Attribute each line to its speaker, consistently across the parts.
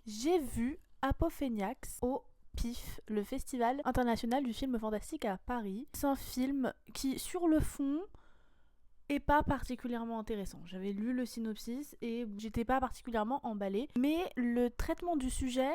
Speaker 1: J'ai vu Apopheniax au PIF, le Festival international du film fantastique à Paris. C'est un film qui, sur le fond, est pas particulièrement intéressant. J'avais lu le synopsis et j'étais pas particulièrement emballée. Mais le traitement du sujet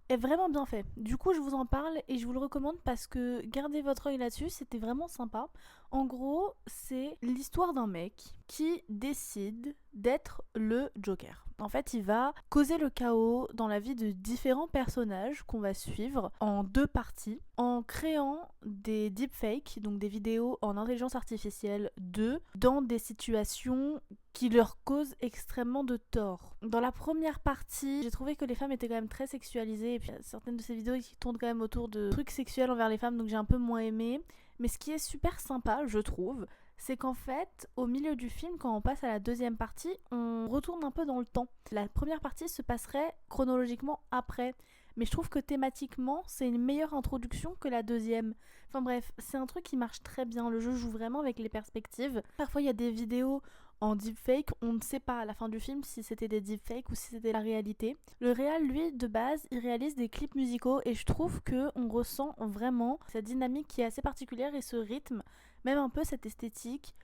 Speaker 1: est vraiment bien fait. Du coup, je vous en parle et je vous le recommande parce que gardez votre œil là-dessus, c'était vraiment sympa. En gros, c'est l'histoire d'un mec qui décide d'être le Joker. En fait, il va causer le chaos dans la vie de différents personnages qu'on va suivre en deux parties en créant des deepfakes, donc des vidéos en intelligence artificielle d'eux dans des situations qui leur causent extrêmement de tort. Dans la première partie, j'ai trouvé que les femmes étaient quand même très sexualisées et puis certaines de ces vidéos qui tournent quand même autour de trucs sexuels envers les femmes, donc j'ai un peu moins aimé. Mais ce qui est super sympa, je trouve, c'est qu'en fait, au milieu du film, quand on passe à la deuxième partie, on retourne un peu dans le temps. La première partie se passerait chronologiquement après. Mais je trouve que thématiquement, c'est une meilleure introduction que la deuxième. Enfin bref, c'est un truc qui marche très bien. Le jeu joue vraiment avec les perspectives. Parfois, il y a des vidéos en deepfake, on ne sait pas à la fin du film si c'était des deepfakes ou si c'était la réalité. Le réal, lui, de base, il réalise des clips musicaux et je trouve que on ressent vraiment cette dynamique qui est assez particulière et ce rythme, même un peu cette esthétique.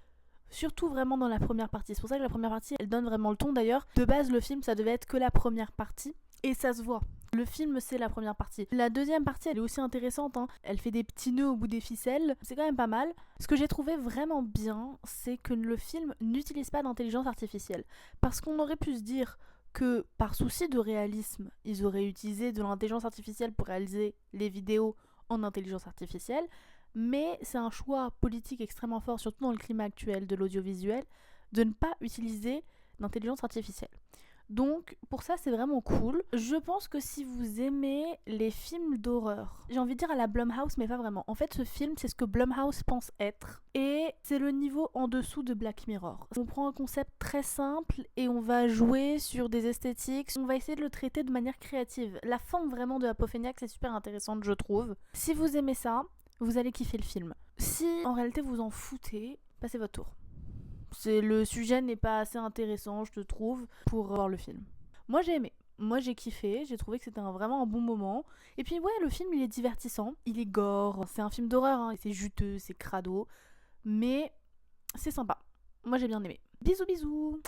Speaker 1: Surtout vraiment dans la première partie. C'est pour ça que la première partie, elle donne vraiment le ton. D'ailleurs, de base, le film, ça devait être que la première partie. Et ça se voit. Le film, c'est la première partie. La deuxième partie, elle est aussi intéressante, hein. Elle fait des petits nœuds au bout des ficelles. C'est quand même pas mal. Ce que j'ai trouvé vraiment bien, c'est que le film n'utilise pas d'intelligence artificielle. Parce qu'on aurait pu se dire que, par souci de réalisme, ils auraient utilisé de l'intelligence artificielle pour réaliser les vidéos en intelligence artificielle. Mais c'est un choix politique extrêmement fort, surtout dans le climat actuel de l'audiovisuel, de ne pas utiliser d'intelligence artificielle. Donc pour ça c'est vraiment cool. Je pense que si vous aimez les films d'horreur, j'ai envie de dire à la Blumhouse mais pas vraiment. En fait ce film c'est ce que Blumhouse pense être et c'est le niveau en dessous de Black Mirror. On prend un concept très simple et on va jouer sur des esthétiques, on va essayer de le traiter de manière créative. La forme vraiment de Apopheniax est super intéressante je trouve. Si vous aimez ça, vous allez kiffer le film. Si en réalité vous en foutez, passez votre tour. Le sujet n'est pas assez intéressant, je te trouve, pour voir le film. Moi j'ai aimé. Moi j'ai kiffé, j'ai trouvé que c'était vraiment un bon moment. Et puis ouais, le film il est divertissant, il est gore, c'est un film d'horreur, hein, c'est juteux, c'est crado, mais c'est sympa. Moi j'ai bien aimé. Bisous bisous.